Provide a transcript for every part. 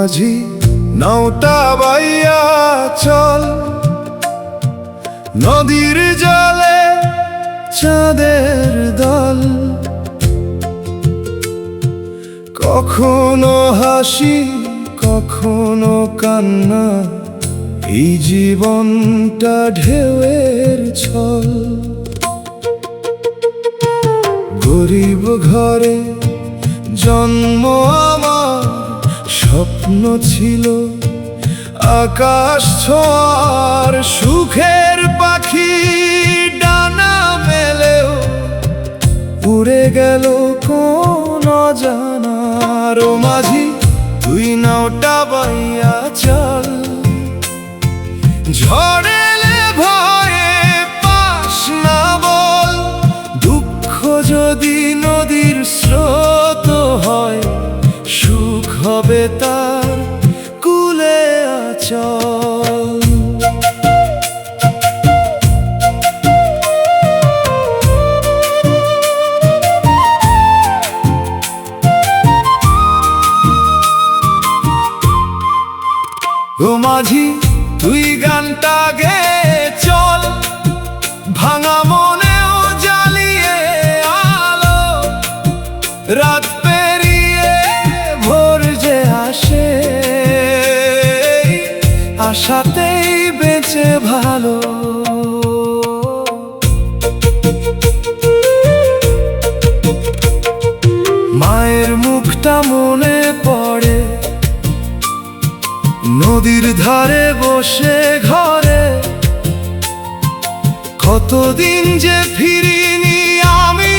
মাঝি নাওটা বাইয়া চল, নদীর জলে চাঁদের দল। কখনো হাসি কখনো কান্না, এই জীবনটা ঢেউয়ের ছল। গরিব ঘরে জন্ম আমার, স্বপ্ন ছিল আকাশ ছোঁয়ার। সুখের পাখি ডানা মেলেও উড়ে গেল কোন অজানার। ও মাঝি তুই নাওটা বাইয়া চল, ঝড় এলে ভয়ে পাস না বল। দুঃখ যদি নদীর স্রোত হয়, সুখ হবে তার কুলে আচল। ও মাঝি তুই গানটা গেয়ে চল, ভাঙা মনেও জ্বালিয়ে আলো। রাত পেরিয়ে ভোর যে আসে, আশাতেই বেঁচে ভালো। মায়ের মুখটা মনে পড়ে, নদীর ধারে বসে ঘরে। কতদিন যে ফিরিনি আমি,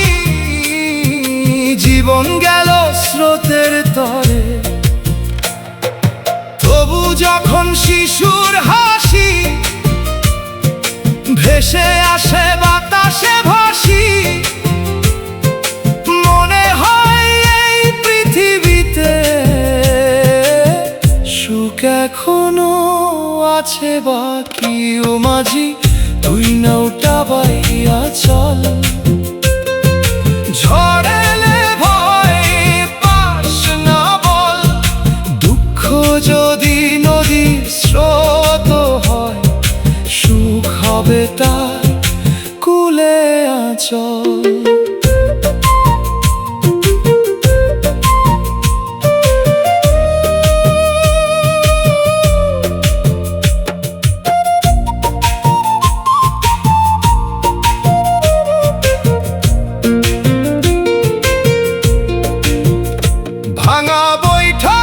জীবন গেল স্রোতের তরে। তবু যখন শিশুর হাসি ভেসে আসে বাতাসে ভাসি, মনে হয় এই পৃথিবীতে সুখ এখনো আছে বাকি। ও মাঝি তুই নাওটা বাইয়া চল, ঝড় এলে ভয় পাস না বল। দুঃখ যদি নদীর স্রোত হয়, সুখ হবে তার কুলে আচল। ভাঙা বৈঠা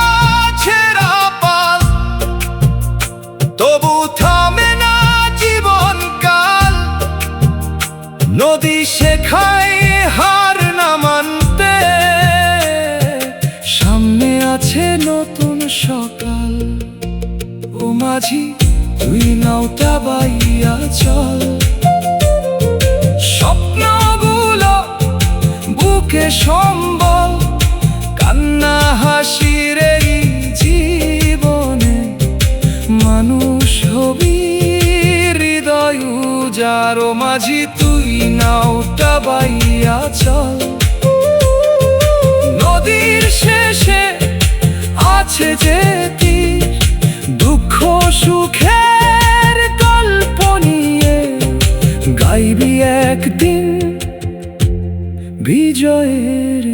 ছেঁড়া পাল, তবু থামে না জীবনকাল। নদী শেখায় হার না মানতে, সামনে আছে নতুন সকাল। ও মাঝি তুই নাওটা বাইয়া চল, স্বপ্নগুলো বুকে সম্বল। কান্না হাসির এই জীবনে মানুষ হবি হৃদয় উজাড়। ও মাঝি তুই নাওটা বাইয়া চল, নদীর শেষে আছে যে তীর। দুঃখ সুখের গল্প নিয়ে গাইবি একদিন বিজয়ের।